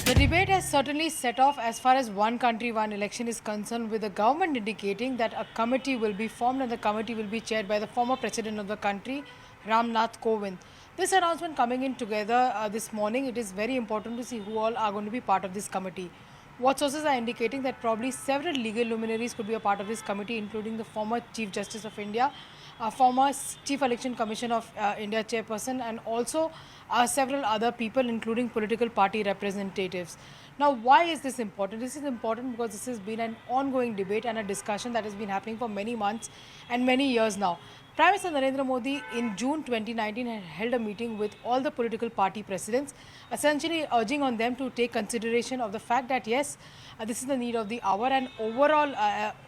The debate has certainly set off as far as one country, one election is concerned, with the government indicating that a committee will be formed and the committee will be chaired by the former president of the country, Ram Nath Kovind. This announcement coming in together this morning, it is very important to see who all are going to be part of this committee. What sources are indicating that probably several legal luminaries could be a part of this committee, including the former Chief Justice of India, former Chief Election Commission of India chairperson, and also several other people, including political party representatives. Now, why is this important? This is important because this has been an ongoing debate and a discussion that has been happening for many months and many years now. Prime Minister Narendra Modi in June 2019 had held a meeting with all the political party presidents, essentially urging on them to take consideration of the fact that yes, this is the need of the hour, and overall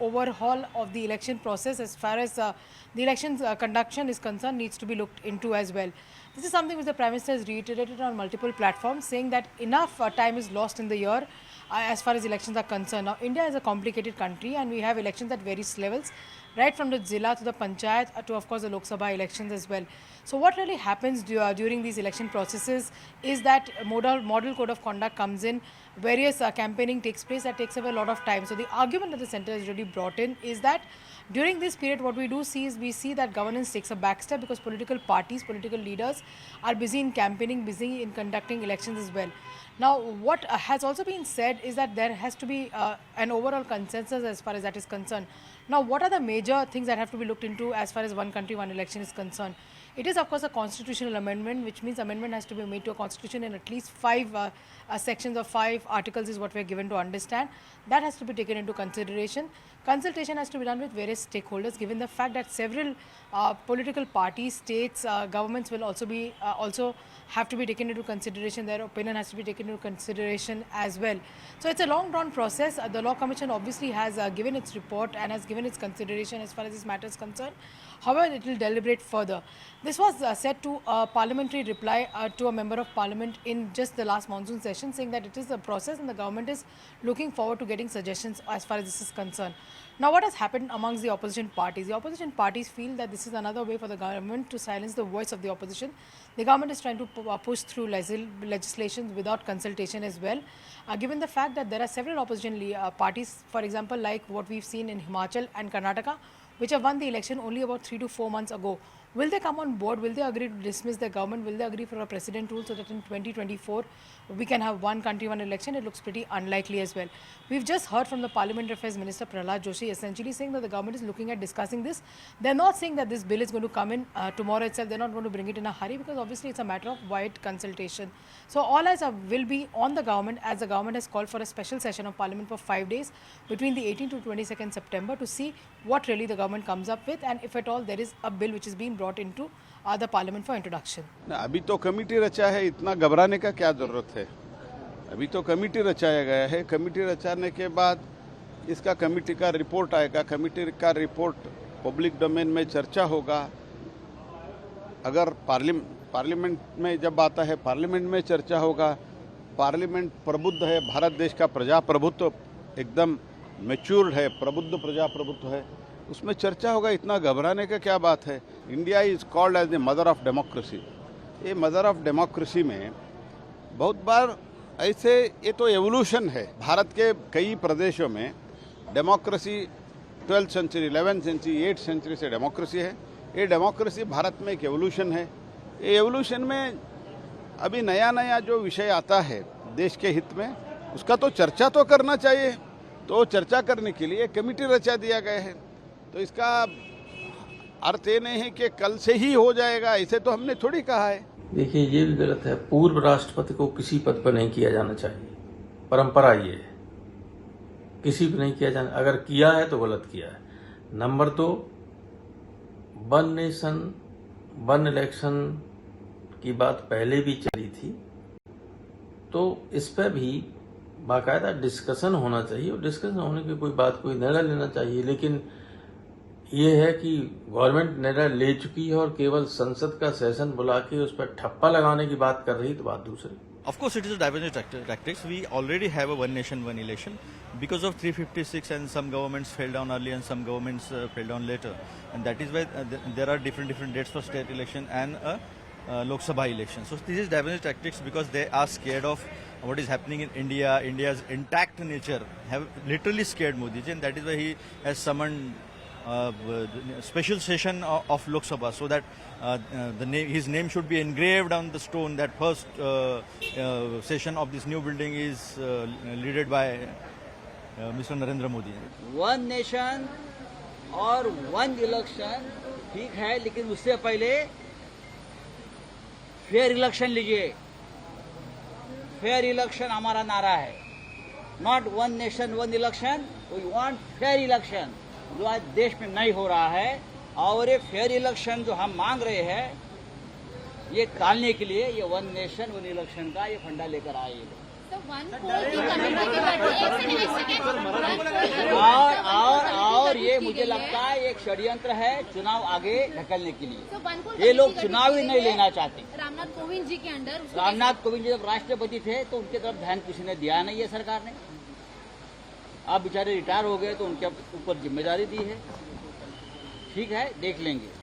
overhaul of the election process as far as the elections conduction is concerned needs to be looked into as well. This is something which the Prime Minister has reiterated on multiple platforms, saying that enough time is lost in the year as far as elections are concerned. Now, India is a complicated country and we have elections at various levels, right from the Zilla to the Panchayat to, of course, the Lok Sabha elections as well. So what really happens during these election processes is that model code of conduct comes in, various campaigning takes place, that takes away a lot of time. So the argument that the centre has really brought in is that during this period, what we do see is we see that governance takes a backstep because political parties, political leaders are busy in campaigning, busy in conducting elections as well. Now, what has also been said is that there has to be an overall consensus as far as that is concerned. Now, what are the major things that have to be looked into as far as one country, one election is concerned? It is, of course, a constitutional amendment, which means amendment has to be made to a constitution in at least 5 sections or 5 articles is what we are given to understand. That has to be taken into consideration. Consultation has to be done with various stakeholders, given the fact that several political parties, states, governments will also have to be taken into consideration. Their opinion has to be taken into consideration as well. So it's a long drawn process. The Law Commission obviously has given its report and has given its consideration as far as this matter is concerned. However, it will deliberate further. This was said to a parliamentary reply to a member of parliament in just the last monsoon session, saying that it is a process and the government is looking forward to getting suggestions as far as this is concerned. Now, what has happened amongst the opposition parties? The opposition parties feel that this is another way for the government to silence the voice of the opposition. The government is trying to push through legislation without consultation as well. Given the fact that there are several opposition parties, for example, like what we've seen in Himachal and Karnataka, which have won the election only about 3 to 4 months ago. Will they come on board? Will they agree to dismiss the government? Will they agree for a president rule so that in 2024 we can have one country, one election? It looks pretty unlikely as well. We've just heard from the Parliamentary Affairs Minister Prahlad Joshi essentially saying that the government is looking at discussing this. They're not saying that this bill is going to come in tomorrow itself. They're not going to bring it in a hurry because obviously it's a matter of wide consultation. So all eyes will be on the government, as the government has called for a special session of Parliament for 5 days between the 18th to 22nd September to see what really the government comes up with, and if at all there is a bill which is being brought into the parliament for introduction. अभी तो committee रचा है, इतना घबराने का क्या जरूरत है? अभी तो कमेटी रचाया गया है. कमेटी रचाने के बाद इसका कमेटी का रिपोर्ट आएगा. कमेटी का रिपोर्ट पब्लिक डोमेन में चर्चा होगा. अगर पार्लियामेंट में जब आता है, पार्लियामेंट में चर्चा होगा. पार्लियामेंट प्रबुद्ध है. भारत देश का प्रजाप्रभुत्व एकदम मैच्योर्ड है, प्रबुद्ध प्रजाप्रभुत्व है. उसमें चर्चा होगा. इतना घबराने का क्या बात है? India is called as the mother of democracy. ये मदर ऑफ डेमोक्रेसी में बहुत बार ऐसे, ये तो एवोल्यूशन है. भारत के कई प्रदेशों में democracy 12th century, 11th century, 8th century से डेमोक्रेसी है. ये डेमोक्रेसी भारत में एक एवोल्यूशन है. ये एवोल्यूशन में अभी नया नया जो विषय आता है देश के हित में, उसका तो चर्चा तो करना चाहिए. तो चर्चा करने के लिए कमेटी रचा दिया गया है. तो इसका अर्थ ये नहीं है कि कल से ही हो जाएगा, ऐसे तो हमने थोड़ी कहा है. देखिए, ये भी गलत है. पूर्व राष्ट्रपति को किसी पद पर नहीं किया जाना चाहिए. परंपरा ये है, किसी पर नहीं किया जाना. अगर किया है तो गलत किया है. Number 2, one nation one election की बात पहले भी चली थी, तो इस पर भी बाकायदा डिस्कशन होना चाहिए. और डिस्कशन होने की कोई बात, कोई निर्णय लेना चाहिए. लेकिन ये है कि गवर्नमेंट निर्णय ले चुकी है और केवल संसद का सेशन बुला के उस पर ठप्पा लगाने की बात कर रही, तो बात दूसरी. Of course, it is a divergent tactics. We already have a one nation, one election. Because of 356 and some governments fell down early and some governments fell down later. And that is why there are different dates for state election and a Lok Sabha election. So this is divergent tactics because they are scared of what is happening in India. India's intact nature have literally scared Modi ji, and that is why he has summoned special session of Lok Sabha so that his name should be engraved on the stone. That first session of this new building is led by Mr. Narendra Modi. One nation और one election ठीक है, लेकिन उससे पहले fair election लीजिए। Fair election हमारा नारा है, not one nation one election. We want fair election, जो आज देश में नहीं हो रहा है। और ये फेयर इलेक्शन जो हम मांग रहे हैं, ये टालने के लिए ये वन नेशन वन इलेक्शन का ये फंडा लेकर आए ये लोग। और ये मुझे लगता है एक षड्यंत्र है चुनाव आगे ढकलने के लिए। ये लोग चुनाव ही नहीं लेना चाहते। रामनाथ कोविंद जी के अंडर, रामनाथ कोविंद जी जब राष्ट्रपति थे तो उनके तरफ ध्यान किसी ने दिया नहीं है सरकार ने। अब बेचारे रिटायर हो गए तो उनके ऊपर जिम्मेदारी दी है। ठीक है, देख लेंगे।